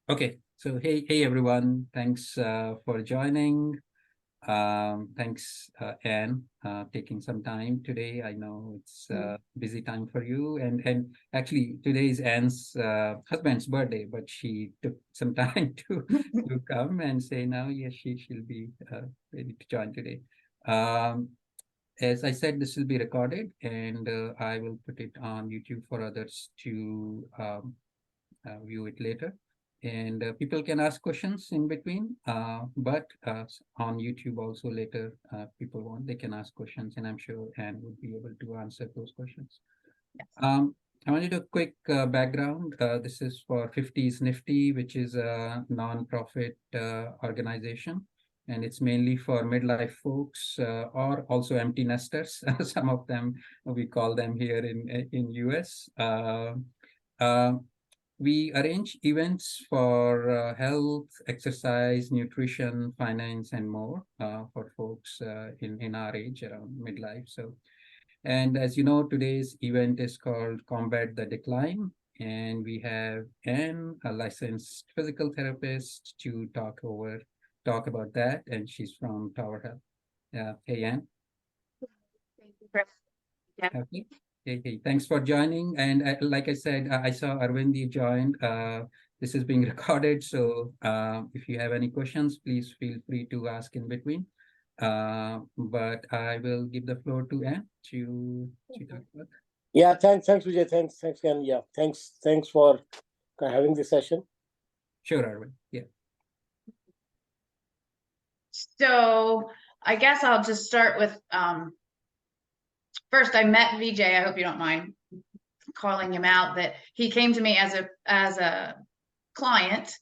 Okay, so hey everyone. Thanks for joining. Thanks, Anne, taking some time today. I know it's a busy time for you, and actually today is Anne's husband's birthday, but she took some time to come and say now, yes, she'll be ready to join today. Um, as I said, this will be recorded, and I will put it on YouTube for others to view it later. And people can ask questions in between, but on YouTube also later, people want, they can ask questions, and I'm sure Anne would be able to answer those questions. I want to do a quick background. This is for 50IsNifty, which is a non-profit organization, and it's mainly for midlife folks or also empty nesters. Some of them we call them here in US. Uh, we arrange events for health, exercise, nutrition, finance, and more for folks in our age around midlife. So, and as you know, today's event is called Combat the Decline. And we have Anne, a licensed physical therapist, to talk about that. And she's from Tower Health. Hey, Anne. Thank you, Chris. Yeah. Okay. Hey, thanks for joining. And like I said, I saw Arvind you joined. This is being recorded, so if you have any questions, please feel free to ask in between. But I will give the floor to Anne to talk about. Yeah, thanks, Vijay. Thanks, Ken. Yeah, thanks for having this session. Sure, Arvind. Yeah. So I guess I'll just start with first, I met Vijay. I hope you don't mind calling him out. That he came to me as a client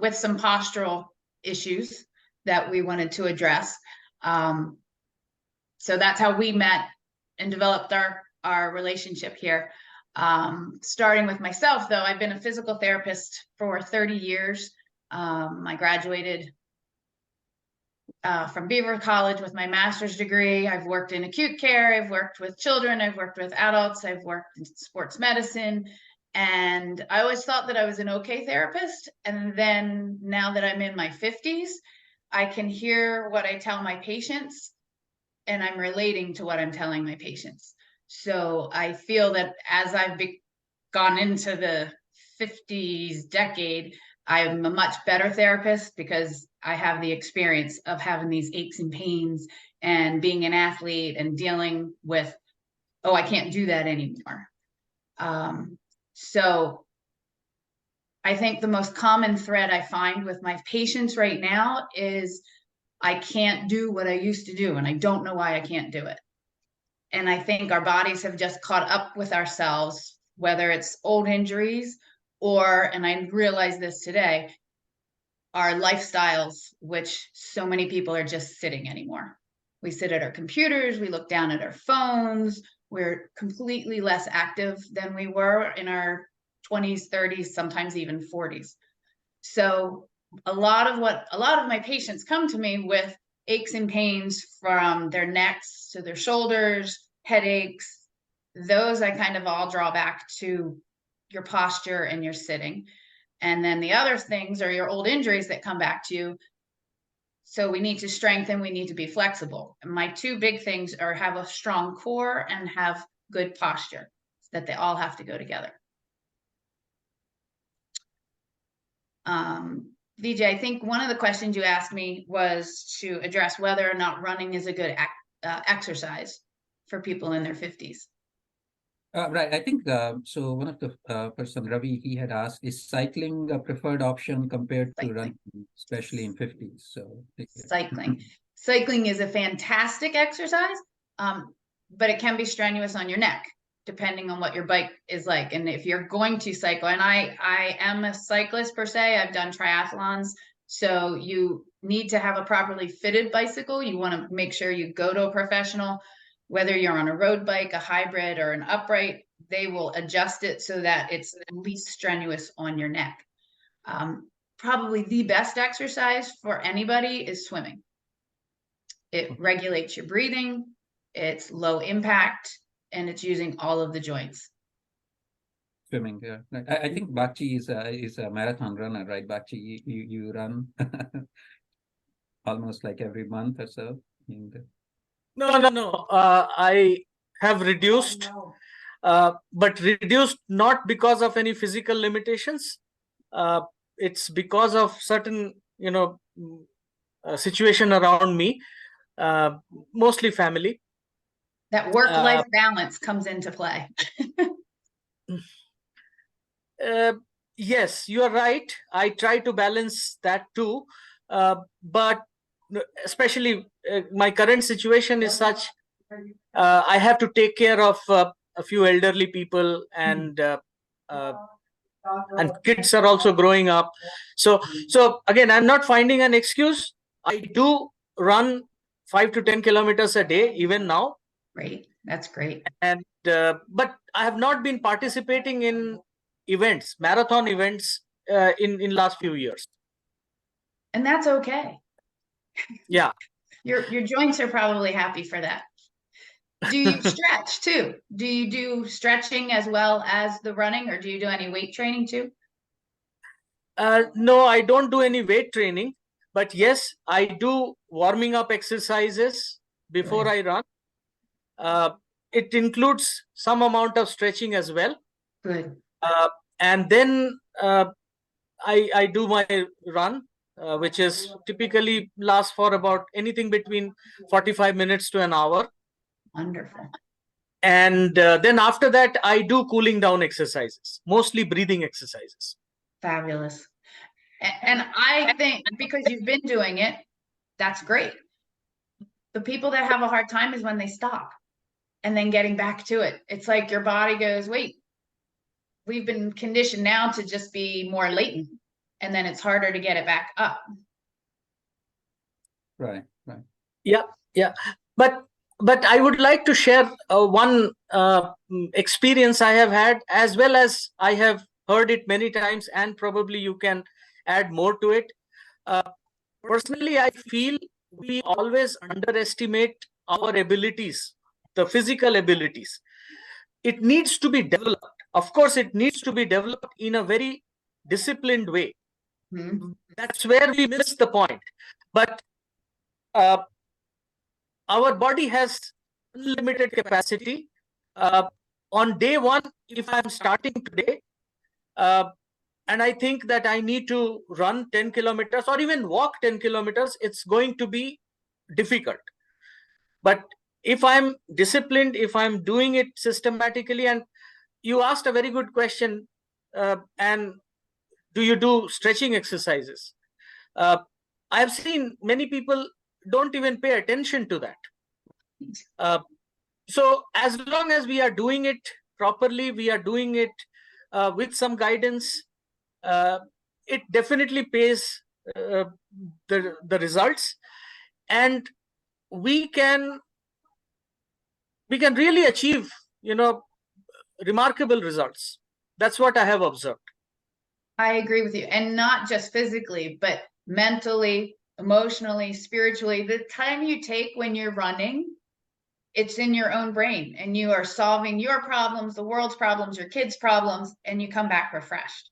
with some postural issues that we wanted to address. So that's how we met and developed our relationship here. Starting with myself, though, I've been a physical therapist for 30 years. I graduated from Beaver College with my master's degree. I've worked in acute care, I've worked with children, I've worked with adults, I've worked in sports medicine, and I always thought that I was an okay therapist. And then now that I'm in my 50s, I can hear what I tell my patients, and I'm relating to what I'm telling my patients. So I feel that as I've gone into the 50s decade, I'm a much better therapist because I have the experience of having these aches and pains and being an athlete and dealing with, oh, I can't do that anymore. So I think the most common thread I find with my patients right now is I can't do what I used to do, and I don't know why I can't do it. And I think our bodies have just caught up with ourselves, whether it's old injuries or, and I realize this today, our lifestyles, which so many people are just sitting anymore. We sit at our computers, we look down at our phones, we're completely less active than we were in our 20s, 30s, sometimes even 40s. So a lot of my patients come to me with aches and pains from their necks to their shoulders, headaches. Those I kind of all draw back to your posture and your sitting. And then the other things are your old injuries that come back to you. So we need to strengthen, we need to be flexible. And my two big things are have a strong core and have good posture, that they all have to go together. Vijay, I think one of the questions you asked me was to address whether or not running is a good exercise for people in their 50s. Right. I think so. One of the person, Ravi, he had asked, is cycling a preferred option compared to running, especially in 50s? So Cycling is a fantastic exercise, but it can be strenuous on your neck, depending on what your bike is like. And if you're going to cycle, and I am a cyclist per se, I've done triathlons. So you need to have a properly fitted bicycle. You want to make sure you go to a professional, whether you're on a road bike, a hybrid, or an upright, they will adjust it so that it's at least strenuous on your neck. Probably the best exercise for anybody is swimming. It regulates your breathing, it's low impact, and it's using all of the joints. Swimming, yeah. I think Bakshi is a marathon runner, right? Bakshi, you run almost like every month or so. No. I have reduced, but reduced not because of any physical limitations. It's because of certain, situation around me, mostly family. That work-life balance comes into play. Yes, you are right. I try to balance that too, but especially my current situation is such. I have to take care of a few elderly people, and kids are also growing up. So again, I'm not finding an excuse. I do run 5 to 10 kilometers a day even now. Great, that's great. And but I have not been participating in events, marathon events, in last few years. And that's okay. Yeah. Your joints are probably happy for that. Do you stretch too? Do you do stretching as well as the running, or do you do any weight training too? No, I don't do any weight training, but yes, I do warming up exercises before I run. It includes some amount of stretching as well. Good. And then I do my run, which is typically lasts for about anything between 45 minutes to an hour. Wonderful. And then after that, I do cooling down exercises, mostly breathing exercises. Fabulous. And I think because you've been doing it, that's great. The people that have a hard time is when they stop and then getting back to it. It's like your body goes, wait, we've been conditioned now to just be more latent, and then it's harder to get it back up. Right. Yeah. But I would like to share one experience I have had, as well as I have heard it many times, and probably you can add more to it. Personally, I feel we always underestimate our abilities, the physical abilities. It needs to be developed. Of course, it needs to be developed in a very disciplined way. Mm-hmm. That's where we miss the point. But our body has unlimited capacity. On day one, if I'm starting today, and I think that I need to run 10 kilometers or even walk 10 kilometers, it's going to be difficult. But if I'm disciplined, if I'm doing it systematically, and you asked a very good question, and do you do stretching exercises? I've seen many people don't even pay attention to that. So as long as we are doing it properly, we are doing it with some guidance, it definitely pays the results, and we can really achieve, remarkable results. That's what I have observed. I agree with you. And not just physically, but mentally, emotionally, spiritually. The time you take when you're running, it's in your own brain, and you are solving your problems, the world's problems, your kids' problems, and you come back refreshed.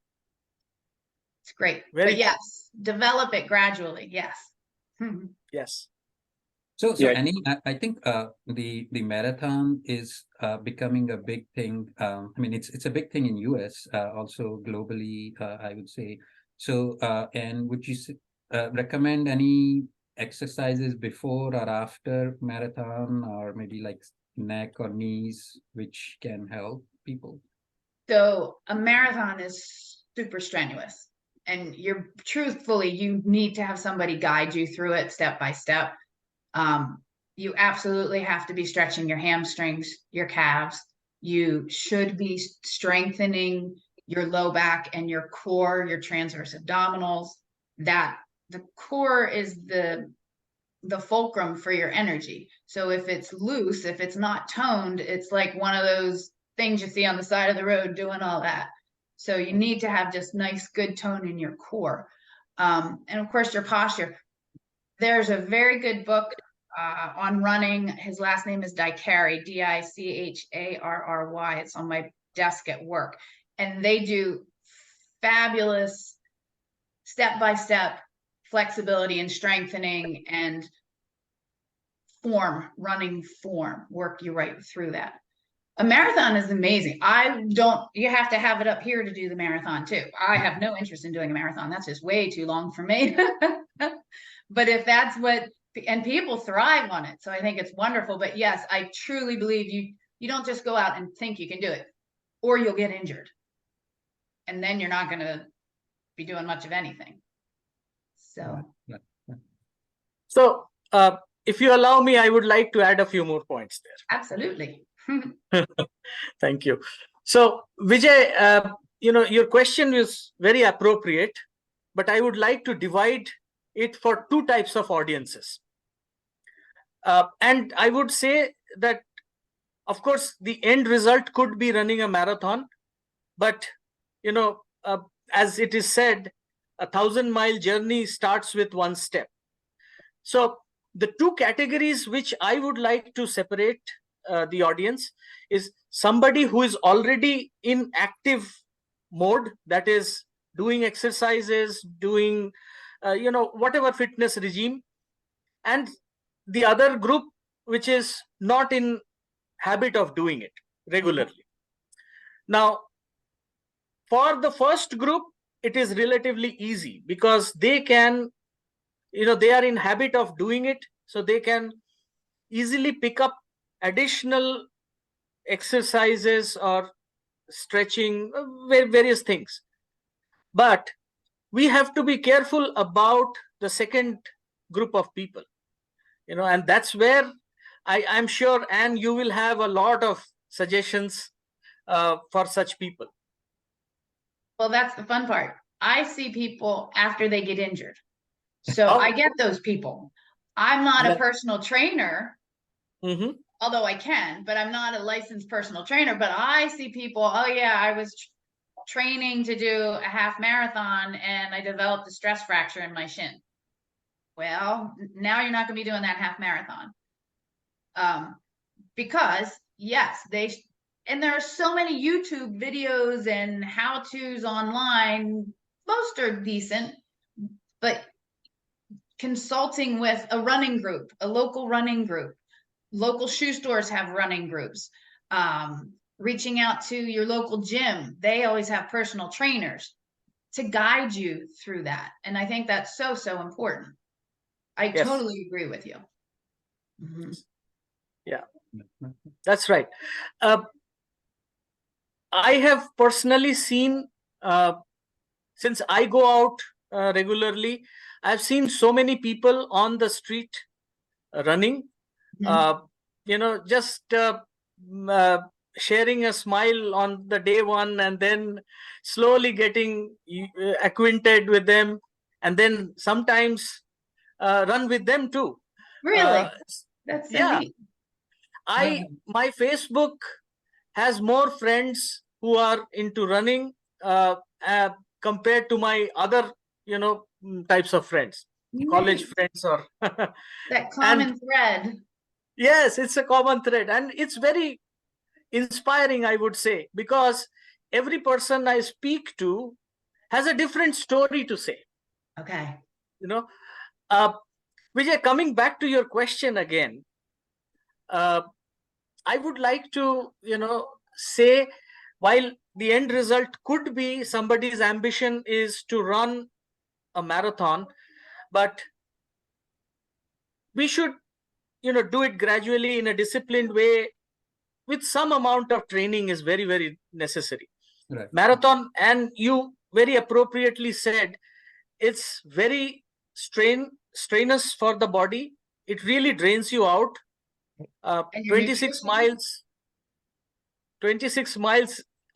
It's great. But yes, develop it gradually. Yes. Yes. So Annie, I think the marathon is becoming a big thing. I mean, it's a big thing in US, also globally, I would say. So, and would you recommend any exercises before or after marathon, or maybe like neck or knees, which can help people? So a marathon is super strenuous, and truthfully, you need to have somebody guide you through it step by step. You absolutely have to be stretching your hamstrings, your calves. You should be strengthening your low back and your core, your transverse abdominals. That the core is the fulcrum for your energy. So if it's loose, if it's not toned, it's like one of those things you see on the side of the road doing all that. So you need to have just nice, good tone in your core. And of course, your posture. There's a very good book on running. His last name is Dicharry, Dicharry. It's on my desk at work. and they do fabulous step-by-step flexibility and strengthening and running form, work you right through that. A marathon is amazing. You have to have it up here to do the marathon too. I have no interest in doing a marathon. That's just way too long for me. But if that's and people thrive on it. So I think it's wonderful. But yes, I truly believe you don't just go out and think you can do it, or you'll get injured. And then you're not going to be doing much of anything. So, if you allow me, I would like to add a few more points there. Absolutely. Thank you. So, Vijay, your question is very appropriate, but I would like to divide it for two types of audiences. And I would say that, of course, the end result could be running a marathon, but, as it is said, 1,000-mile journey starts with one step. So the two categories which I would like to separate the audience is somebody who is already in active mode, that is doing exercises, doing, whatever fitness regime, and the other group which is not in habit of doing it regularly. Now, for the first group, it is relatively easy because they can, they are in habit of doing it, so they can easily pick up additional exercises or stretching, various things. But we have to be careful about the second group of people, and that's where I'm sure, and you will have a lot of suggestions for such people. Well, that's the fun part. I see people after they get injured. So I get those people. I'm not a personal trainer, although I can, but I'm not a licensed personal trainer. But I see people, oh yeah, I was training to do a half marathon and I developed a stress fracture in my shin. Well, now you're not going to be doing that half marathon. Because yes, and there are so many YouTube videos and how-tos online. Most are decent, but consulting with a running group, a local running group, local shoe stores have running groups, reaching out to your local gym. They always have personal trainers to guide you through that. And I think that's so, so important. I totally agree with you. Yeah, that's right. I have personally seen, since I go out regularly, I've seen so many people on the street running, just sharing a smile on the day one and then slowly getting acquainted with them, and then sometimes run with them too. Really? That's so neat. My Facebook has more friends who are into running compared to my other, types of friends, college friends or that common thread. Yes, it's a common thread, and it's very inspiring, I would say, because every person I speak to has a different story to say. Okay. Vijay, coming back to your question again, I would like to, say, while the end result could be somebody's ambition is to run a marathon, but we should, do it gradually in a disciplined way with some amount of training is very, very necessary. Right. Marathon, and you very appropriately said, it's very strenuous for the body. It really drains you out. 26 miles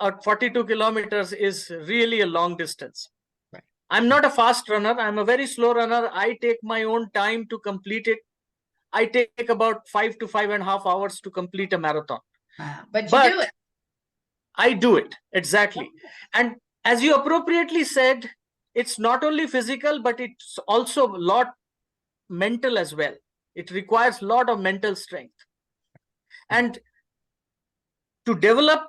or 42 kilometers is really a long distance. Right. I'm not a fast runner. I'm a very slow runner. I take my own time to complete it. I take about 5 to 5.5 hours to complete a marathon. But you do it. I do it, exactly. And as you appropriately said, it's not only physical, but it's also a lot mental as well. It requires a lot of mental strength. And to develop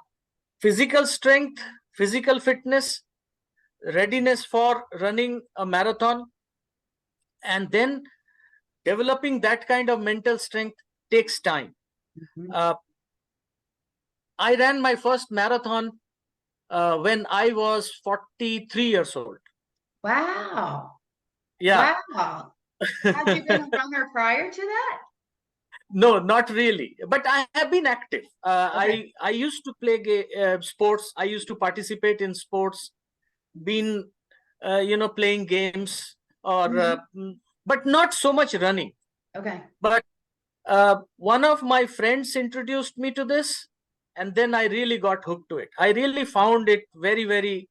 physical strength, physical fitness, readiness for running a marathon, and then developing that kind of mental strength takes time. I ran my first marathon when I was 43 years old. Wow. Yeah. Wow. Have you been a runner prior to that? No, not really. But I have been active. Okay. I used to play sports. I used to participate in sports, been playing games, or but not so much running. Okay. But one of my friends introduced me to this, and then I really got hooked to it. I really found it very, very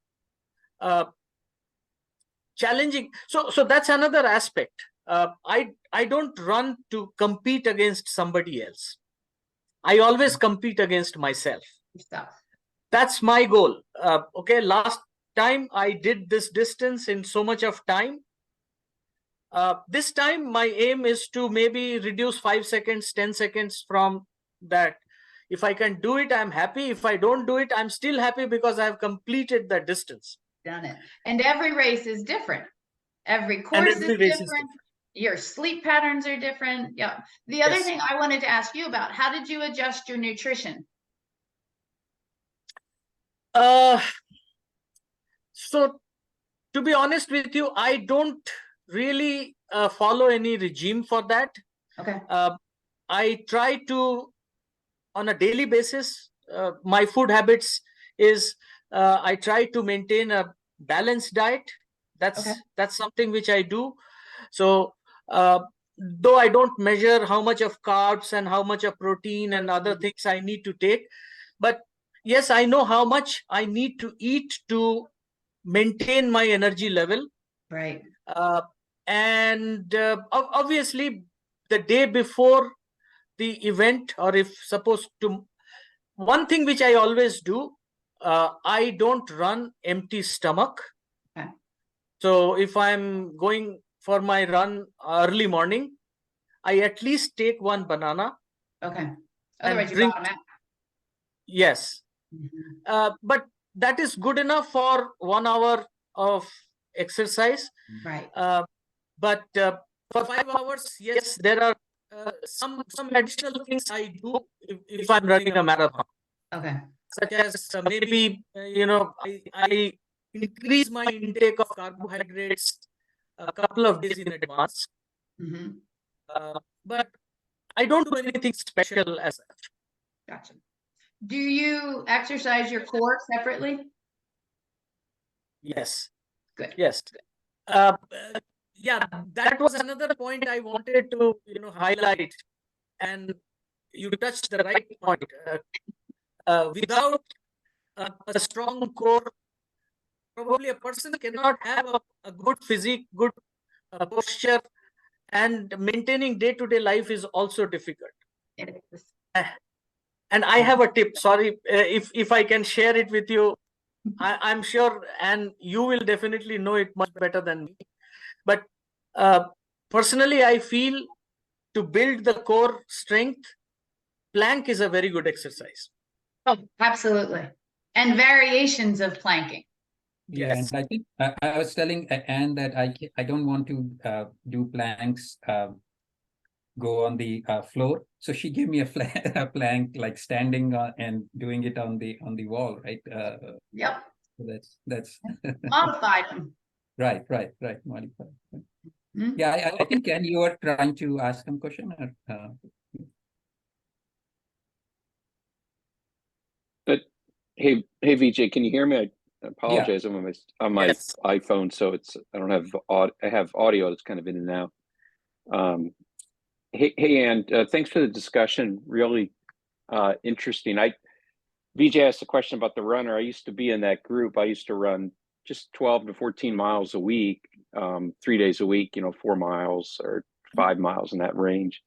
challenging. So that's another aspect. I don't run to compete against somebody else. I always compete against myself. Stuff. That's my goal. Okay, last time I did this distance in so much of time. This time my aim is to maybe reduce 5 seconds, 10 seconds from that. If I can do it, I'm happy. If I don't do it, I'm still happy because I've completed that distance. Done it. And every race is different. Every course is different. Your sleep patterns are different. Yeah. The other thing I wanted to ask you about, how did you adjust your nutrition? So to be honest with you, I don't really follow any regime for that. Okay. I try to, on a daily basis, my food habits is I try to maintain a balanced diet. That's something which I do. So though I don't measure how much of carbs and how much of protein and other things I need to take, but yes, I know how much I need to eat to maintain my energy level. Right. And obviously the day before the event, or if supposed to, one thing which I always do, I don't run empty stomach. Okay. So if I'm going for my run early morning, I at least take one banana. Okay. Otherwise you drink. bottom out. Yes. But that is good enough for 1 hour of exercise. Right. But for 5 hours, yes, there are some additional things I do if I'm running a marathon. Okay. Such as maybe, I increase my intake of carbohydrates a couple of days in advance. But I don't do anything special as such. Gotcha. Do you exercise your core separately? Yes. Good. Yes. Yeah, that was another point I wanted to highlight, and you touched the right point. Without a strong core, probably a person cannot have a good physique, good posture, and maintaining day-to-day life is also difficult. It is. And I have a tip. Sorry, if I can share it with you. I'm sure, and you will definitely know it much better than me. But personally, I feel to build the core strength, plank is a very good exercise. Oh, absolutely. And variations of planking. Yeah, and I think I was telling Anne that I don't want to do planks go on the floor. So she gave me a plank, like standing and doing it on the wall, right? Yep. So that's Modified them. right. Modified. Yeah, I think Anne, you were trying to ask some question. But hey, Vijay, can you hear me? I apologize. I'm on my iPhone, so I don't have I have audio that's kind of in and out. Hey, Ann, thanks for the discussion. Really interesting. Vijay asked a question about the runner. I used to be in that group. I used to run just 12 to 14 miles a week, 3 days a week, 4 miles or 5 miles in that range.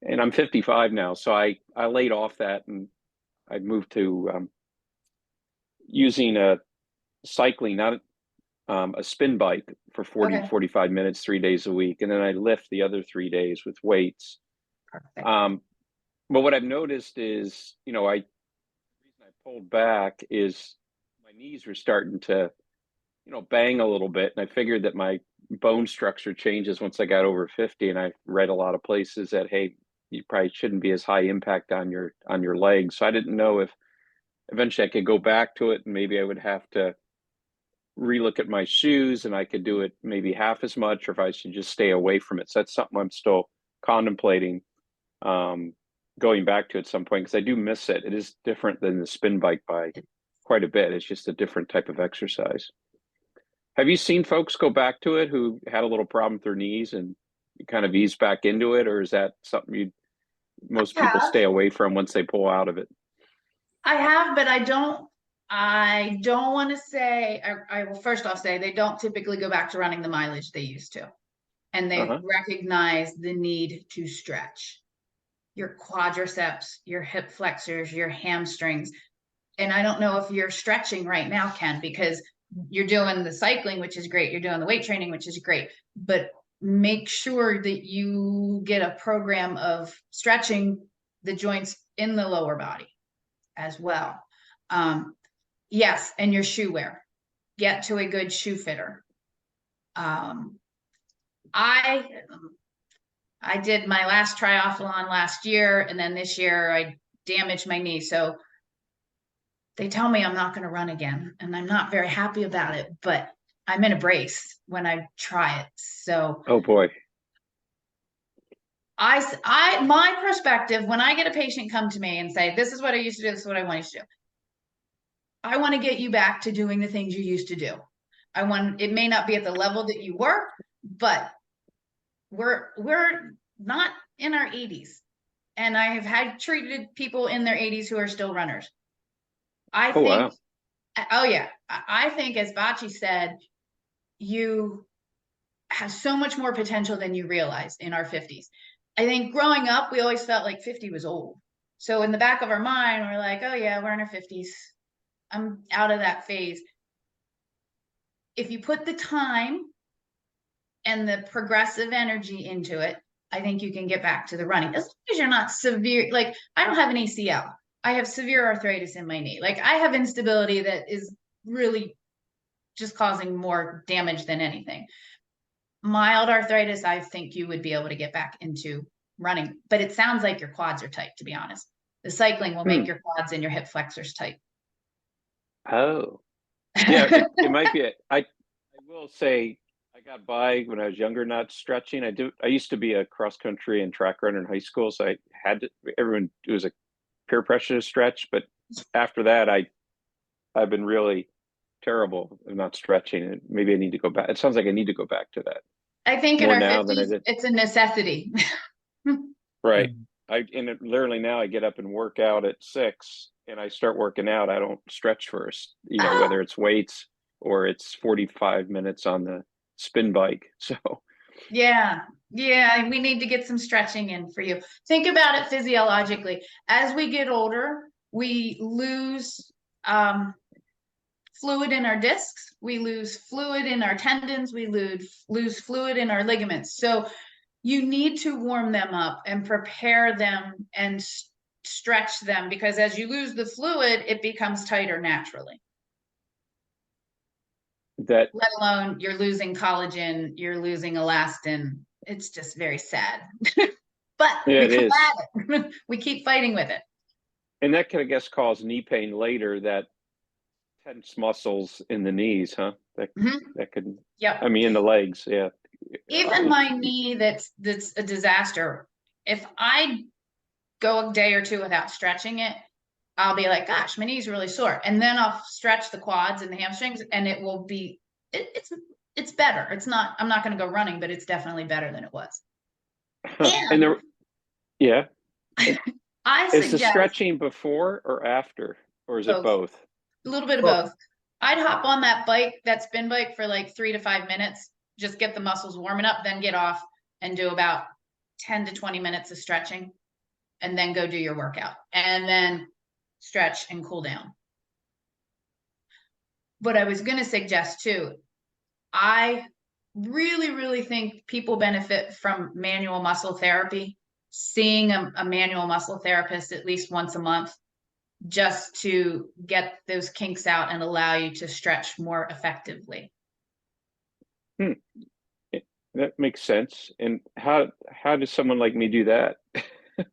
And I'm 55 now, so I laid off that and I moved to using a cycling, not a spin bike for 45 minutes, 3 days a week. And then I lift the other 3 days with weights. Perfect. But what I've noticed is, the reason I pulled back is my knees were starting to, bang a little bit. And I figured that my bone structure changes once I got over 50. And I read a lot of places that, hey, you probably shouldn't be as high impact on your legs. So I didn't know if eventually I could go back to it, and maybe I would have to relook at my shoes and I could do it maybe half as much, or if I should just stay away from it. So that's something I'm still contemplating going back to at some point, because I do miss it. It is different than the spin bike by quite a bit. It's just a different type of exercise. Have you seen folks go back to it who had a little problem with their knees and you kind of ease back into it, or is that something most people stay away from once they pull out of it? I have, but I don't want to say, I will first off say they don't typically go back to running the mileage they used to. And they recognize the need to stretch your quadriceps, your hip flexors, your hamstrings. And I don't know if you're stretching right now, Ken, because you're doing the cycling, which is great. You're doing the weight training, which is great. But make sure that you get a program of stretching the joints in the lower body as well. Yes, and your shoe wear. Get to a good shoe fitter. I did my last triathlon last year, and then this year I damaged my knee. So they tell me I'm not going to run again, and I'm not very happy about it, but I'm in a brace when I try it. So, oh boy. My perspective, when I get a patient come to me and say, this is what I used to do, this is what I want you to do, I want to get you back to doing the things you used to do. It may not be at the level that you were, but we're not in our 80s. And I have had treated people in their 80s who are still runners. I think, I think, as Bachi said, you have so much more potential than you realize in our 50s. I think growing up, we always felt like 50 was old. So in the back of our mind, we're like, oh yeah, we're in our 50s. I'm out of that phase. If you put the time and the progressive energy into it, I think you can get back to the running. As long as you're not severe, like I don't have an ACL. I have severe arthritis in my knee. Like I have instability that is really just causing more damage than anything. Mild arthritis, I think you would be able to get back into running, but it sounds like your quads are tight, to be honest. The cycling will make your quads and your hip flexors tight. Oh, yeah, it might be. I will say I got by when I was younger, not stretching. I used to be a cross country and track runner in high school, so I had to, everyone, it was a peer pressure to stretch. But after that, I've been really terrible of not stretching, and maybe I need to go back. It sounds like I need to go back to that. I think in our 50s, it's a necessity. Right. Literally now I get up and work out at 6 and I start working out. I don't stretch first, whether it's weights or it's 45 minutes on the spin bike. So yeah, we need to get some stretching in for you. Think about it physiologically. As we get older, we lose fluid in our discs, we lose fluid in our tendons, we lose fluid in our ligaments. So you need to warm them up and prepare them and stretch them, because as you lose the fluid, it becomes tighter naturally. Let alone you're losing collagen, you're losing elastin. It's just very sad. But yeah, we come at it. We keep fighting with it. And that can, I guess, cause knee pain later, that tense muscles in the knees, huh? That could, I mean, in the legs, yeah. Even my knee, that's a disaster. If I go a day or two without stretching it, I'll be like, gosh, my knee's really sore. And then I'll stretch the quads and the hamstrings, and it will be, it's better. It's not, I'm not going to go running, but it's definitely better than it was. And there, yeah. I suggest, is the stretching before or after, or is it both? A little bit of both. I'd hop on that bike, that spin bike, for like 3 to 5 minutes, just get the muscles warming up, then get off and do about 10 to 20 minutes of stretching, and then go do your workout, and then stretch and cool down. What I was going to suggest too, I really, really think people benefit from manual muscle therapy, seeing a manual muscle therapist at least once a month. just to get those kinks out and allow you to stretch more effectively. That makes sense. And how does someone like me do that?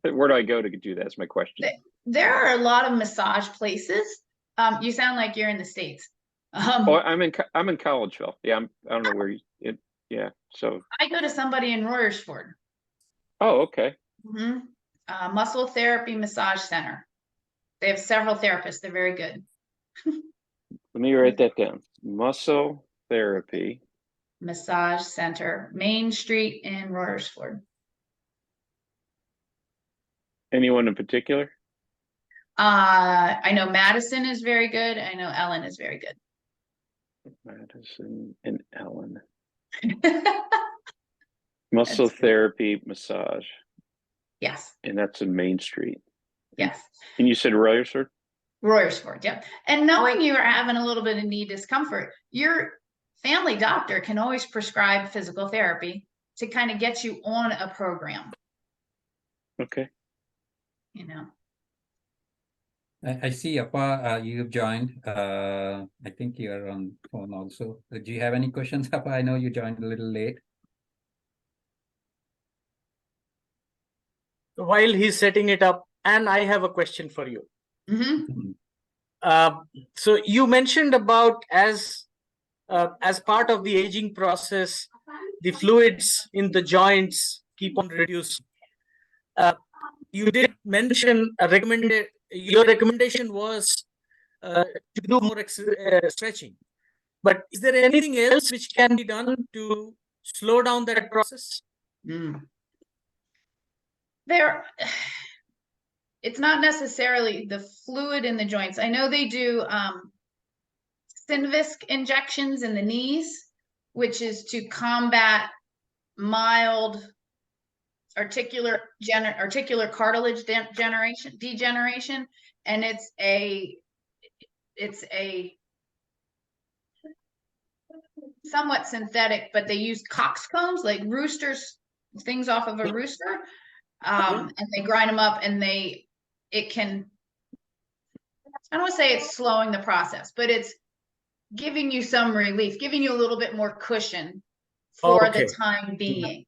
Where do I go to do that? Is my question. There are a lot of massage places. You sound like you're in the States. Oh, I'm in Collegeville. Yeah, I don't know where yeah. So I go to somebody in Royersford. oh, okay. Muscle Therapy Massage Center. They have several therapists. They're very good. Let me write that down. Muscle Therapy Massage Center, Main Street in Royersford. Anyone in particular? I know Madison is very good. I know Ellen is very good. Madison and Ellen. Muscle Therapy Massage. Yes. And that's in Main Street. Yes. And you said Royersford? Royersford, yep. And knowing you are having a little bit of knee discomfort, your family doctor can always prescribe physical therapy to kind of get you on a program. Okay. You know. I see, Appa, you've joined. I think you're on phone also. Do you have any questions, Appa? I know you joined a little late. While he's setting it up, and I have a question for you. So you mentioned about as part of the aging process, the fluids in the joints keep on reducing. You did mention your recommendation was to do more stretching. But is there anything else which can be done to slow down that process? It's not necessarily the fluid in the joints. I know they do Synvisc injections in the knees, which is to combat mild articular cartilage degeneration, and it's a somewhat synthetic, but they use coxcombs, like roosters, things off of a rooster, and they grind them up, and it can, I don't want to say it's slowing the process, but it's giving you some relief, giving you a little bit more cushion for the time being.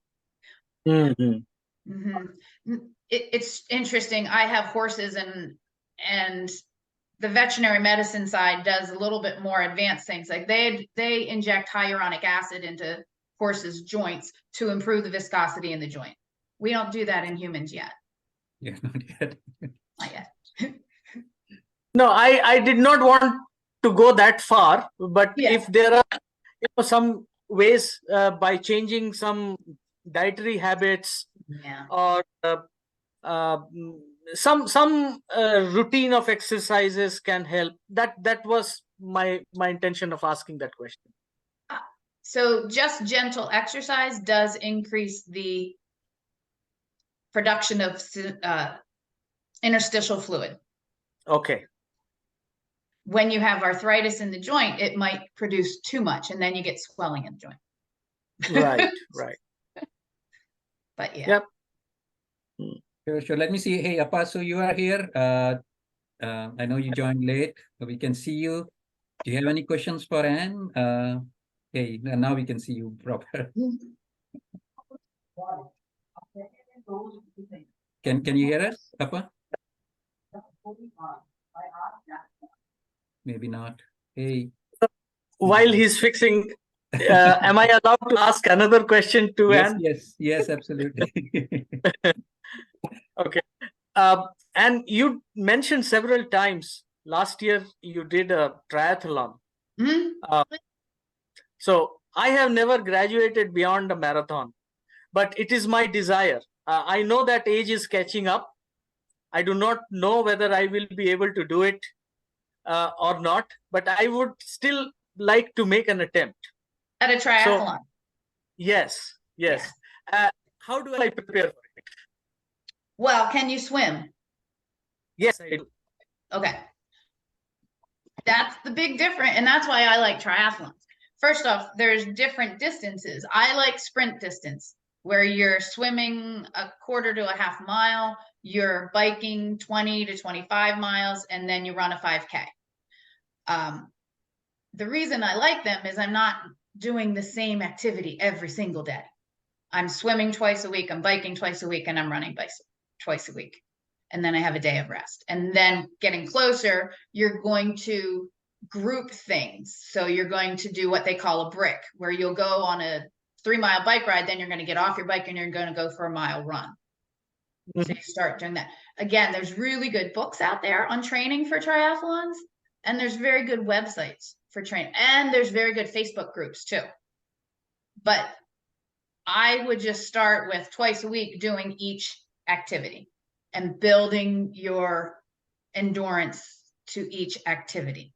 It's interesting. I have horses, and the veterinary medicine side does a little bit more advanced things. Like they inject hyaluronic acid into horses' joints to improve the viscosity in the joint. We don't do that in humans yet. Yeah, not yet. Not yet. No, I did not want to go that far, but if there are some ways by changing some dietary habits, or some routine of exercises can help. That was my intention of asking that question. So just gentle exercise does increase the production of interstitial fluid. Okay. When you have arthritis in the joint, it might produce too much, and then you get swelling in the joint. Right. But yeah. Yep. Sure. Let me see. Hey, Appa, so you are here. I know you joined late, but we can see you. Do you have any questions for Anne? Hey, now we can see you proper. Can you hear us, Appa? Maybe not. Hey. While he's fixing, am I allowed to ask another question to Anne? Yes, absolutely. Okay. And you mentioned several times last year you did a triathlon. So I have never graduated beyond a marathon, but it is my desire. I know that age is catching up. I do not know whether I will be able to do it or not, but I would still like to make an attempt. At a triathlon? So, yes. How do I prepare for it? Well, can you swim? Yes, I do. Okay. That's the big difference, and that's why I like triathlons. First off, there's different distances. I like sprint distance, where you're swimming a quarter to a half mile. you're biking 20 to 25 miles, and then you run a 5K. The reason I like them is I'm not doing the same activity every single day. I'm swimming twice a week, I'm biking twice a week, and I'm running twice a week. And then I have a day of rest. And then getting closer, you're going to group things. So you're going to do what they call a brick, where you'll go on a 3-mile bike ride, then you're going to get off your bike and you're going to go for a mile run. So you start doing that. Again, there's really good books out there on training for triathlons, and there's very good websites for training, and there's very good Facebook groups too. But I would just start with twice a week doing each activity and building your endurance to each activity.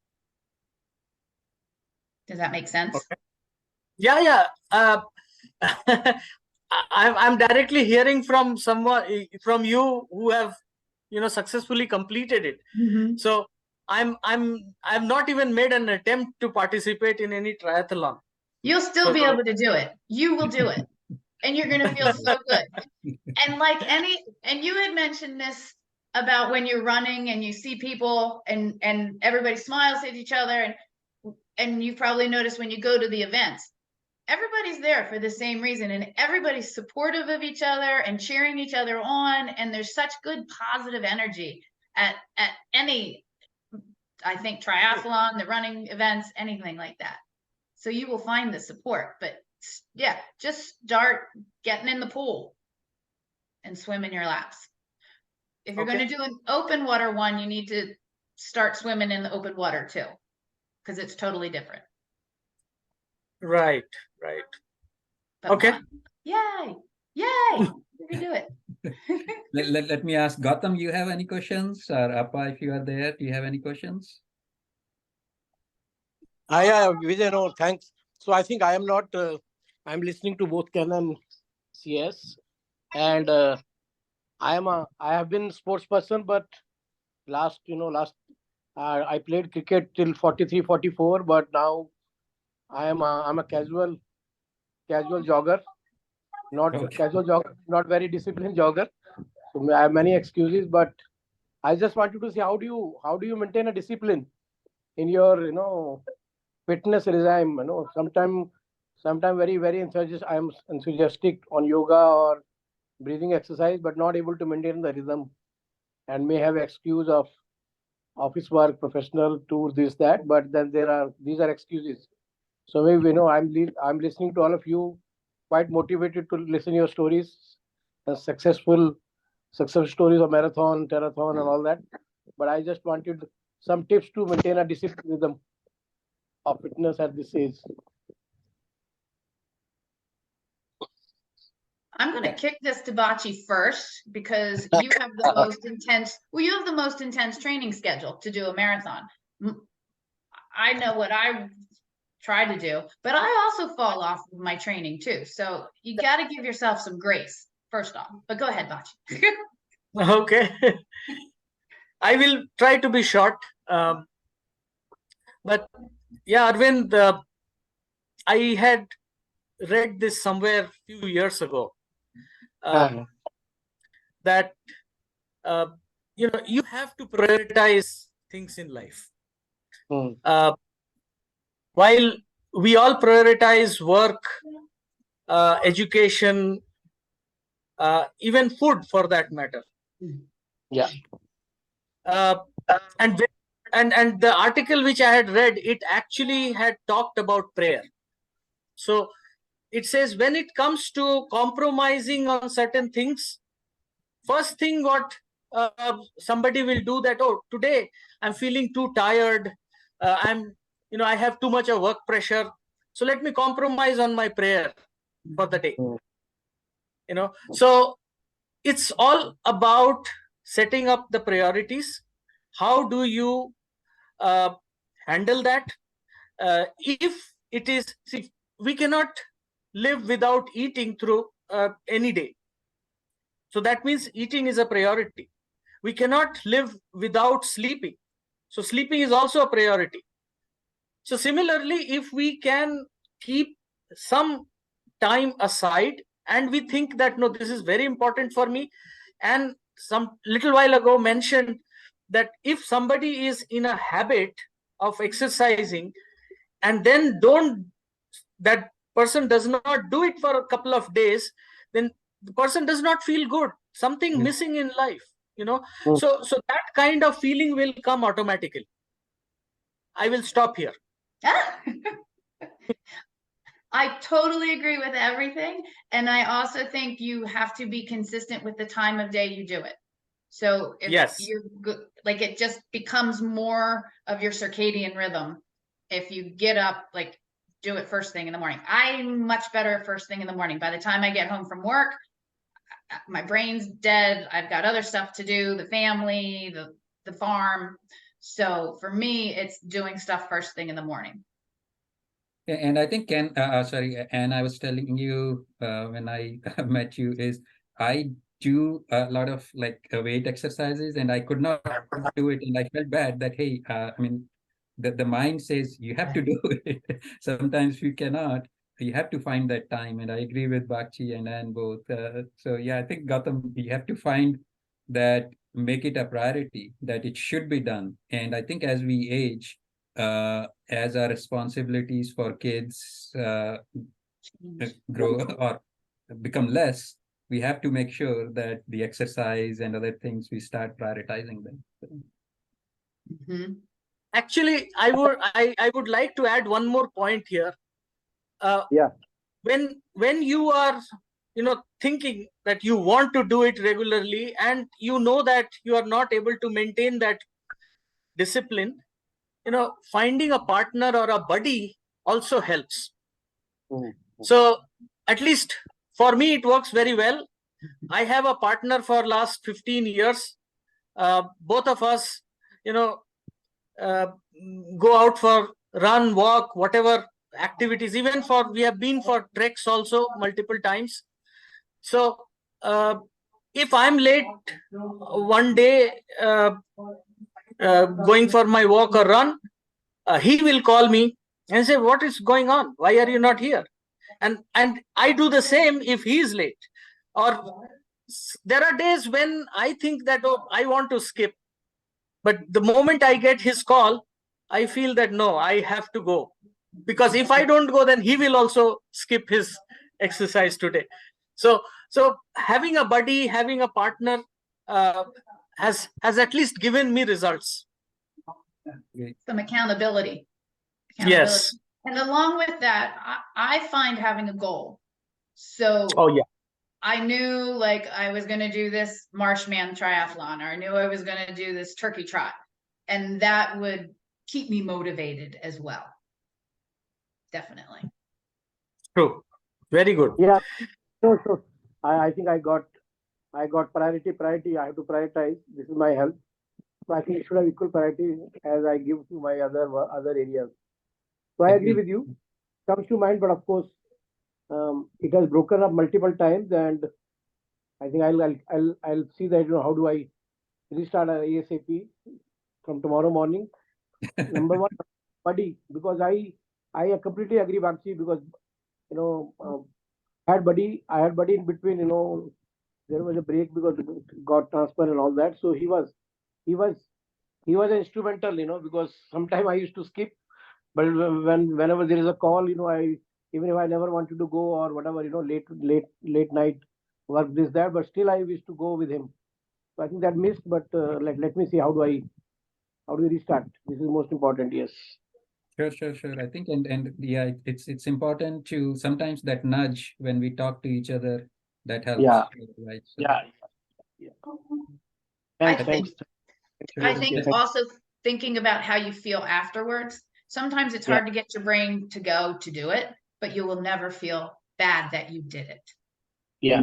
Does that make sense? Okay. Yeah. I'm directly hearing from someone, from you, who have, successfully completed it. Mm-hmm. So I've not even made an attempt to participate in any triathlon. You'll still be able to do it. You will do it. And you're going to feel so good. And you had mentioned this about when you're running and you see people and everybody smiles at each other. And you probably notice when you go to the events, everybody's there for the same reason, and everybody's supportive of each other and cheering each other on. And there's such good positive energy at any, I think, triathlon, the running events, anything like that. So you will find the support. But yeah, just start getting in the pool and swim in your laps. If you're going to do an open water one, you need to start swimming in the open water too, because it's totally different. Right. But Okay. Yay! You can do it. Let me ask Gautam, you have any questions? Or Appa, if you are there, do you have any questions? Yeah, Vijay, no, thanks. So I think I am not, I'm listening to both Ken and CS. And I have been sports person, but I played cricket till 43, 44, but now I'm a casual jogger, not very disciplined jogger. So I have many excuses, but I just wanted to see how do you maintain a discipline in your fitness regime. Sometime very enthusiastic. I am enthusiastic on yoga or breathing exercise, but not able to maintain the rhythm, and may have excuse of office work, professional tours, this that. But then these are excuses. So maybe I'm listening to all of you, quite motivated to listen your stories, success stories of marathon, terrathon, and all that. But I just wanted some tips to maintain a discipline rhythm of fitness at this age. I'm going to kick this to Bachi first, because you have the most intense. Well, you have the most intense training schedule to do a marathon. I know what I try to do, but I also fall off of my training too. So you got to give yourself some grace first off. But go ahead, Bachi. Okay. I will try to be short. But yeah, Arvind, I had read this somewhere a few years ago. That you have to prioritize things in life. While we all prioritize work, education, even food for that matter. Yeah. And the article which I had read, it actually had talked about prayer. So it says, when it comes to compromising on certain things, first thing what somebody will do that, oh, today I'm feeling too tired. I have too much of work pressure. So let me compromise on my prayer for the day. So it's all about setting up the priorities. How do you handle that? If it is, see, we cannot live without eating through any day. So that means eating is a priority. We cannot live without sleeping. So sleeping is also a priority. So similarly, if we can keep some time aside and we think that, no, this is very important for me, and some little while ago mentioned that if somebody is in a habit of exercising and then that person does not do it for a couple of days, then the person does not feel good, something missing in life, so that kind of feeling will come automatically. I will stop here. I totally agree with everything. And I also think you have to be consistent with the time of day you do it. So if you're good, like it just becomes more of your circadian rhythm. If you get up, like do it first thing in the morning. I'm much better first thing in the morning. By the time I get home from work, my brain's dead. I've got other stuff to do, the family, the farm. So for me, it's doing stuff first thing in the morning. And I think Ken, sorry, and I was telling you when I met you is I do a lot of like weight exercises and I could not do it and I felt bad that, hey, I mean, the mind says you have to do it. Sometimes you cannot. You have to find that time. And I agree with Bakshi and Ann both. So yeah, I think Gautam, you have to find that, make it a priority, that it should be done. And I think as we age, as our responsibilities for kids grow or become less, we have to make sure that the exercise and other things, we start prioritizing them. Actually, I would like to add one more point here. When you are thinking that you want to do it regularly and you know that you are not able to maintain that discipline, finding a partner or a buddy also helps. So at least for me, it works very well. I have a partner for last 15 years. Both of us, go out for run, walk, whatever activities, even we have been for treks also multiple times. So if I'm late one day, going for my walk or run, he will call me and say, what is going on? Why are you not here? And I do the same if he is late. Or there are days when I think that, oh, I want to skip. But the moment I get his call, I feel that, no, I have to go. Because if I don't go, then he will also skip his exercise today. So having a buddy, having a partner has at least given me results. Some accountability. Yes. And along with that, I find having a goal. So I knew like I was going to do this Marshman triathlon, or I knew I was going to do this turkey trot. And that would keep me motivated as well. Definitely. True. Very good. Yeah. So I think I got priority. I have to prioritize. This is my health. So I think it should have equal priority as I give to my other areas. So I agree with you. Comes to mind, but of course, it has broken up multiple times, and I think I'll see that, how do I restart ASAP from tomorrow morning. Number one, buddy, because I completely agree, Bakshi, because I had buddy in between. There was a break because it got transfer and all that. So he was instrumental, because sometimes I used to skip, but whenever there is a call, even if I never wanted to go or whatever, late night work, this, that, but still I used to go with him. So I think that missed, but let me see how do we restart. This is most important. Yes. Sure. I think and yeah, it's important to sometimes that nudge when we talk to each other, that helps. Yeah. Right. So. Yeah. Thanks. I think also thinking about how you feel afterwards. Sometimes it's hard to get your brain to go to do it, but you will never feel bad that you did it. Yeah,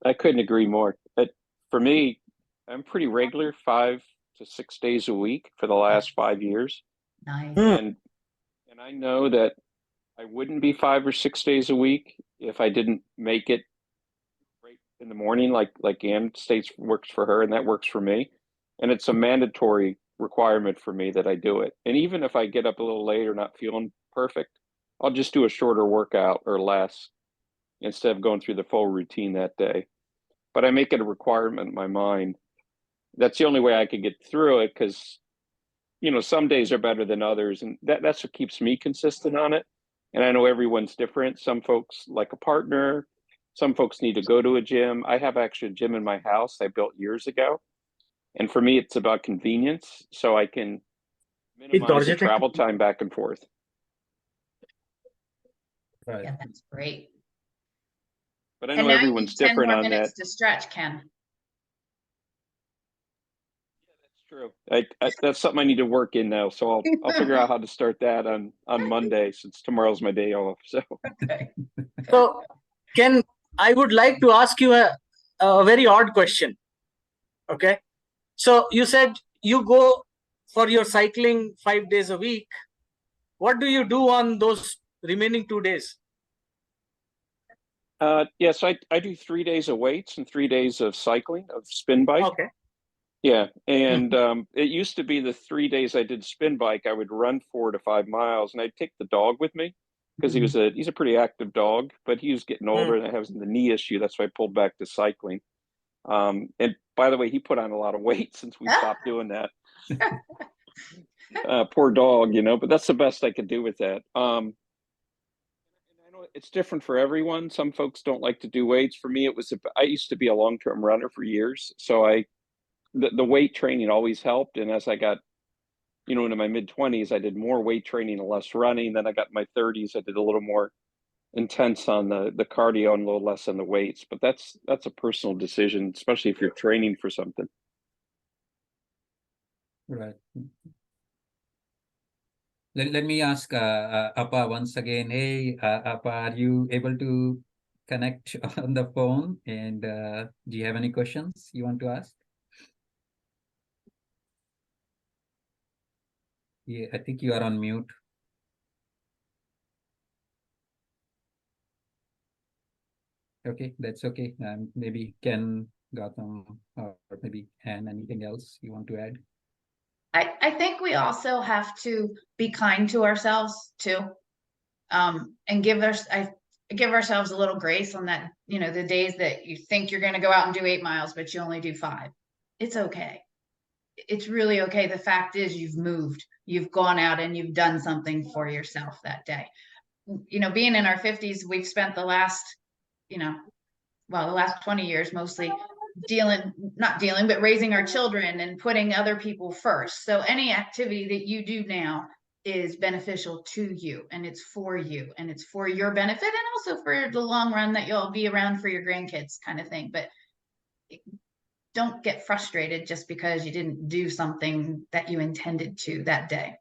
I couldn't agree more. But for me, I'm pretty regular, 5 to 6 days a week for the last 5 years. Nice. And I know that I wouldn't be 5 or 6 days a week if I didn't make it right in the morning, like Ann states works for her, and that works for me. And it's a mandatory requirement for me that I do it. And even if I get up a little late or not feeling perfect, I'll just do a shorter workout or less instead of going through the full routine that day. but I make it a requirement in my mind. That's the only way I can get through it, because, you know, some days are better than others, and that's what keeps me consistent on it. And I know everyone's different. Some folks like a partner, some folks need to go to a gym. I have actually a gym in my house I built years ago. And for me, it's about convenience, so I can minimize the travel time back and forth. Right. Yeah, that's great. But I And know now you everyone's need 10 different more on that. minutes to stretch, Ken. True. That's something I need to work in now. So I'll figure out how to start that on Monday, since tomorrow's my day off. So Okay. So, Ken, I would like to ask you a very odd question. Okay. So you said you go for your cycling 5 days a week. What do you do on those remaining 2 days? yes, I do 3 days of weights and 3 days of cycling, of spin bike. Okay. Yeah. And it used to be the 3 days I did spin bike, I would run 4 to 5 miles, and I'd take the dog with me, because he's a pretty active dog, but he was getting older and I have the knee issue. That's why I pulled back to cycling. And by the way, he put on a lot of weight since we stopped doing that. Poor dog, you know, but that's the best I could do with that. And I know it's different for everyone. Some folks don't like to do weights. For me, I used to be a long-term runner for years. So the weight training always helped. And as I got, you know, into my mid-20s, I did more weight training and less running. Then I got in my 30s, I did a little more intense on the cardio and a little less on the weights. But that's a personal decision, especially if you're training for something. Right. Let me ask Appa once again. Hey, Appa, are you able to connect on the phone? And do you have any questions you want to ask? Yeah, I think you are on mute. Okay, that's okay. Maybe Ken, Gautam, or maybe Anne, anything else you want to add? I think we also have to be kind to ourselves too, and give ourselves a little grace on that. You know, the days that you think you're going to go out and do 8 miles, but you only do 5. It's okay. It's really okay. The fact is, you've moved, you've gone out and you've done something for yourself that day. You know, being in our 50s, we've spent the last, the last 20 years mostly not dealing, but raising our children and putting other people first. So any activity that you do now is beneficial to you, and it's for you, and it's for your benefit, and also for the long run that you'll be around for your grandkids, kind of thing. But don't get frustrated just because you didn't do something that you intended to that day.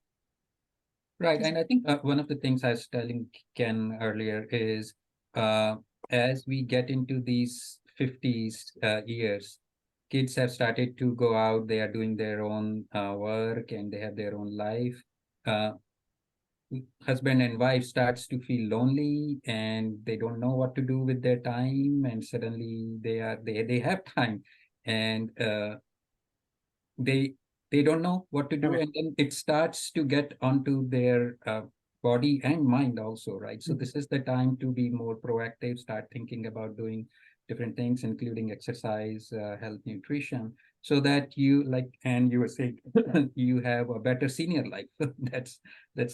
Right. And I think one of the things I was telling Ken earlier is as we get into these 50s years, kids have started to go out, they are doing their own work, and they have their own life. Husband and wife starts to feel lonely, and they don't know what to do with their time, and suddenly they have time, and they don't know what to do, and then it starts to get onto their body and mind also, right? So this is the time to be more proactive, start thinking about doing different things, including exercise, health, nutrition, so that you, like, and you were saying, you have a better senior life. That's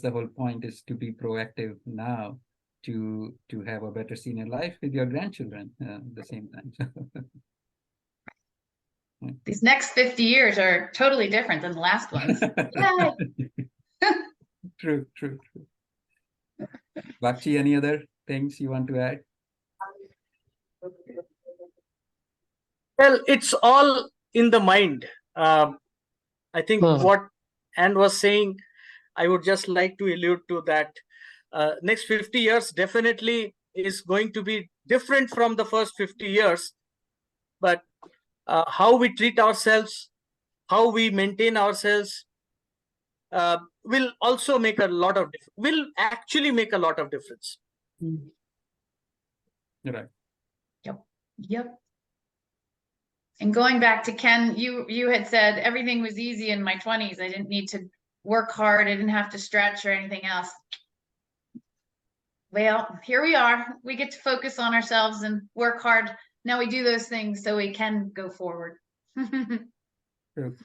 the whole point, is to be proactive now to have a better senior life with your grandchildren at the same time. These next 50 years are totally different than the last ones. True. Bakshi, any other things you want to add? Well, it's all in the mind. I think what Anne was saying, I would just like to allude to that. Next 50 years definitely is going to be different from the first 50 years. But how we treat ourselves, how we maintain ourselves, will also make a lot of difference. Will actually make a lot of difference. Right. Yep. And going back to Ken, you had said everything was easy in my 20s. I didn't need to work hard. I didn't have to stretch or anything else. Well, here we are. We get to focus on ourselves and work hard Now we do those things so we can go forward. True.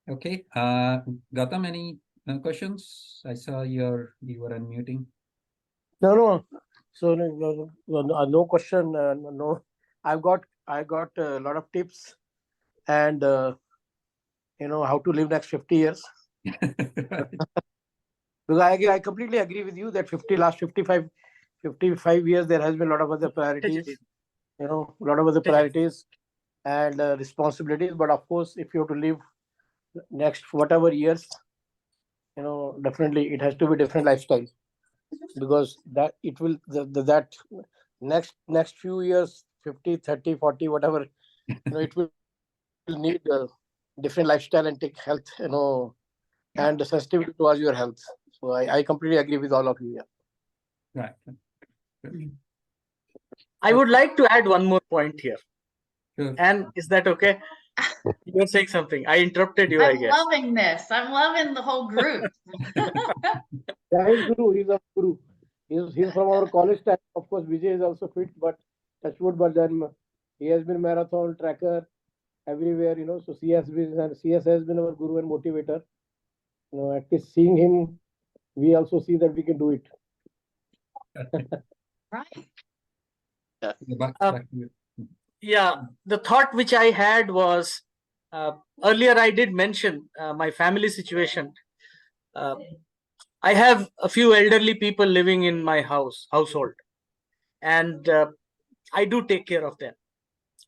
Okay, Gautam, any questions? I saw you were unmuting. No. So no question. No, I got a lot of tips, and how to live next 50 years. Because I completely agree with you that last 55 years there has been a lot of other priorities. A lot of other priorities and responsibilities. But of course, if you have to live next whatever years, definitely it has to be different lifestyle, because that it will that next few years, 50, 30, 40, whatever, it will need a different lifestyle and take health, and sensitivity towards your health. So I completely agree with all of you. Yeah. Right. I would like to add one more point here. Sure. And is that okay? You're saying something. I interrupted you, I I'm guess. loving this. I'm loving the whole group. Yeah, he's guru. He's a guru. He's from our college time. Of course, Vijay is also fit, but touchwood. But then he has been marathon tracker everywhere. So CS has been our guru and motivator. At least seeing him, we also see that we can do it. Right. Back to you. Yeah, the thought which I had was, earlier I did mention my family situation. I have a few elderly people living in my household, and I do take care of them,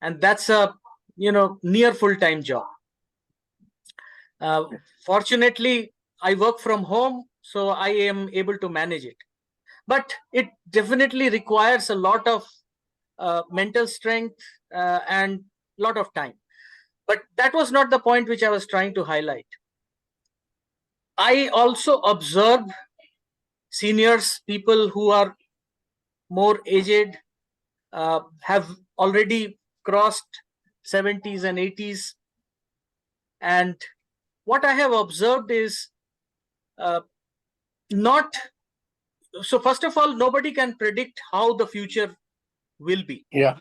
and that's a near full-time job. Fortunately, I work from home, so I am able to manage it, but it definitely requires a lot of mental strength and a lot of time. But that was not the point which I was trying to highlight. I also observe seniors, people who are more aged, have already crossed 70s and 80s. And what I have observed is so first of all, nobody can predict how the future will be. Yeah.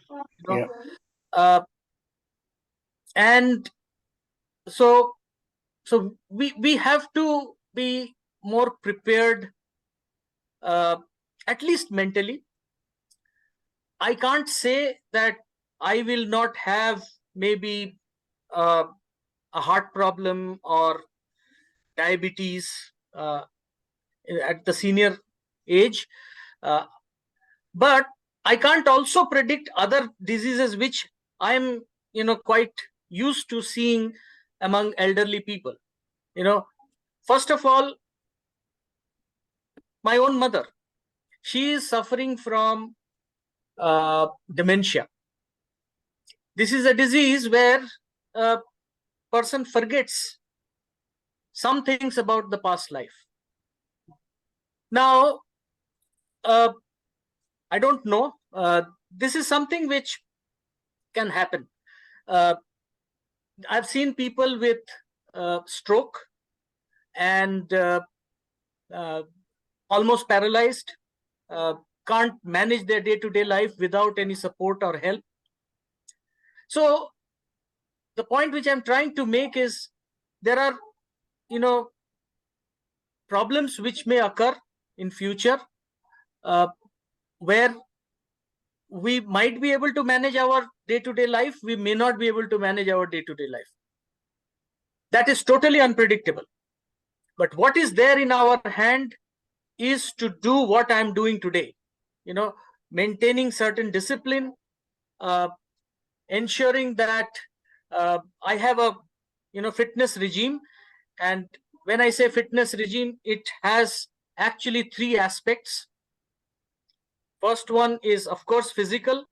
And so we have to be more prepared, at least mentally. I can't say that I will not have maybe a heart problem or diabetes at the senior age, but I can't also predict other diseases which I am quite used to seeing among elderly people. First of all, my own mother, she is suffering from dementia. This is a disease where a person forgets some things about the past life. Now, I don't know. This is something which can happen. I've seen people with stroke and almost paralyzed, can't manage their day-to-day life without any support or help. So the point which I'm trying to make is there are problems which may occur in future where we might be able to manage our day-to-day life, we may not be able to manage our day-to-day life. That is totally unpredictable. But what is there in our hand is to do what I'm doing today, maintaining certain discipline, ensuring that I have a fitness regime. And when I say fitness regime, it has actually 3 aspects. First one is, of course, physical,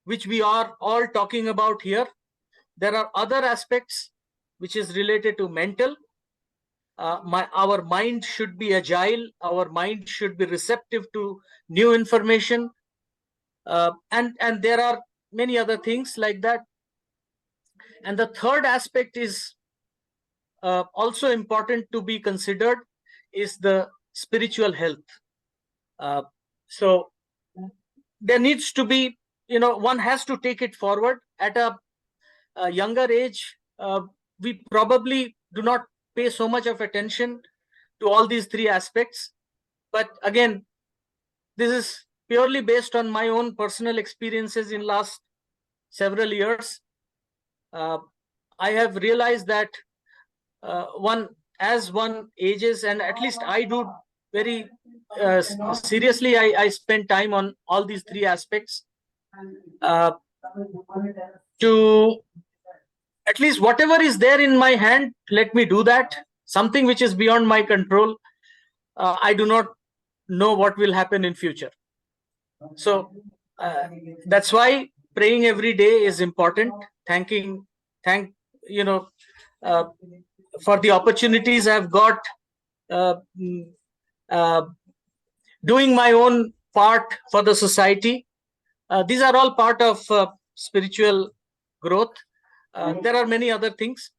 which we are all talking about here. There are other aspects which is related to mental. Our mind should be agile. Our mind should be receptive to new information. And there are many other things like that. And the third aspect is also important to be considered, is the spiritual health. So there needs to be, one has to take it forward at a younger age. We probably do not pay so much of attention to all these three aspects. But again, this is purely based on my own personal experiences in last several years. I have realized that as one ages, and at least I do very seriously, I spend time on all these three aspects to at least whatever is there in my hand, let me do that. Something which is beyond my control, I do not know what will happen in future. So that's why praying every day is important. Thank for the opportunities I've got, doing my own part for the society. These are all part of spiritual growth. There are many other things,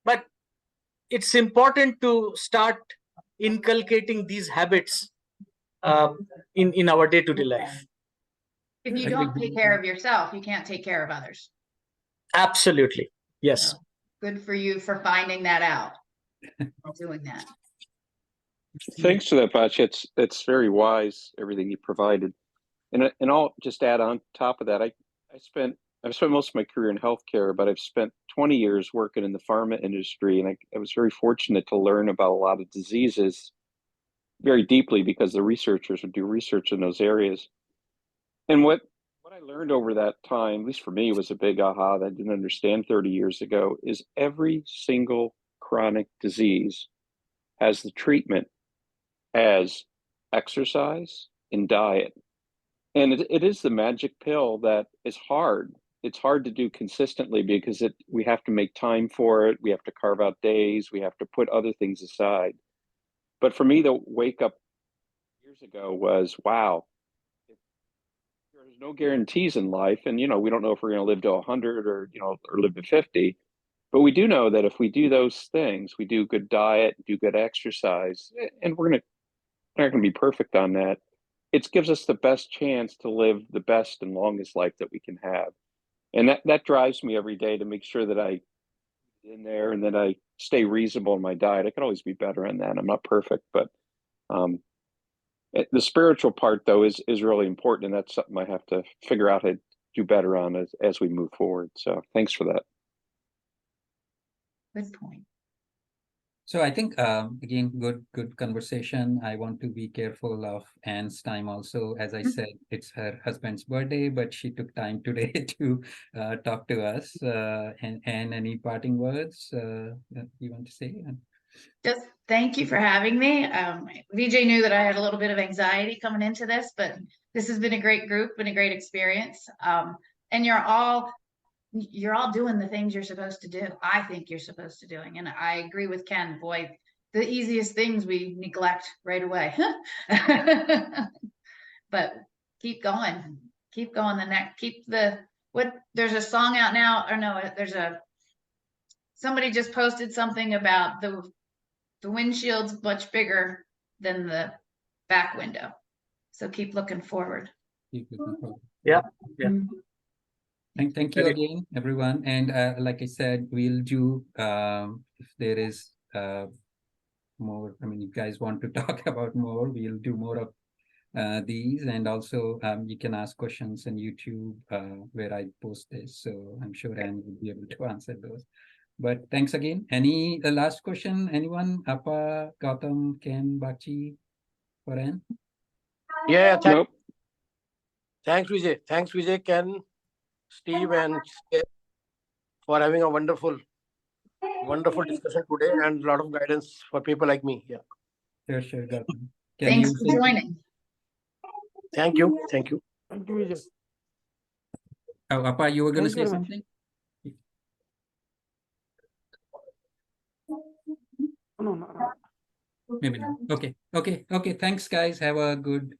but it's important to start inculcating these habits in our day-to-day life. If you don't take care of yourself, you can't take care of others. Absolutely. Yes. So, good for you for finding that out and doing that. Thanks for that, Bach. It's very wise, everything you provided. And I'll just add on top of that, I've spent most of my career in healthcare, but I've spent 20 years working in the pharma industry, and I was very fortunate to learn about a lot of diseases very deeply because the researchers would do research in those areas. And what I learned over that time, at least for me, was a big aha that I didn't understand 30 years ago, is every single chronic disease has the treatment as exercise and diet. And it is the magic pill that is hard. It's hard to do consistently because we have to make time for it. We have to carve out days. We have to put other things aside. But for me, the wake up years ago was, wow, there's no guarantees in life. And, we don't know if we're going to live to 100 or live to 50. But we do know that if we do those things, we do good diet, do good exercise, and we're not going to be perfect on that. It gives us the best chance to live the best and longest life that we can have. And that drives me every day to make sure that I get in there and that I stay reasonable in my diet. I could always be better on that. I'm not perfect, but the spiritual part, though, is really important. And that's something I have to figure out how to do better on as we move forward. So thanks for that. Good point. So I think, again, good conversation. I want to be careful of Anne's time also. As I said, it's her husband's birthday, but she took time today to talk to us. And any parting words you want to say? Just thank you for having me. VJ knew that I had a little bit of anxiety coming into this, but this has been a great group, been a great experience. And you're all doing the things you're supposed to do. I think you're supposed to doing. And I agree with Ken, boy, the easiest things we neglect right away. But keep going. There's a song out now, or no, somebody just posted something about the windshield's much bigger than the back window. So keep looking forward. Yeah. Thank you again, everyone. And like I said, we'll do, if there is more, you guys want to talk about more, we'll do more of these. And also you can ask questions on YouTube where I post this. So I'm sure Anne will be able to answer those. But thanks again. Any last question? Anyone? Appa, Gautam, Ken, Bachi, for Anne? Yeah, Nope. Thanks, Vijay, Ken, Steve, and for having a wonderful discussion today and a lot of guidance for people like me. Yeah. Sure, Gautam. Thanks for joining. Thank you, Vijay. Oh, Appa, you were going to say something? No. Maybe not. Okay. Thanks, guys. Have a good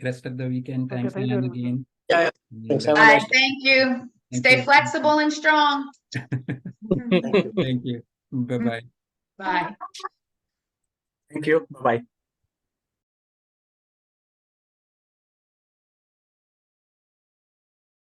rest of the weekend. Thanks, thank you. again. Yeah. Thanks. Have a Bye. nice day. Thank you. Thank Stay you. flexible and strong. Thank you. Thank you. Bye-bye. Bye. Thank you. Bye.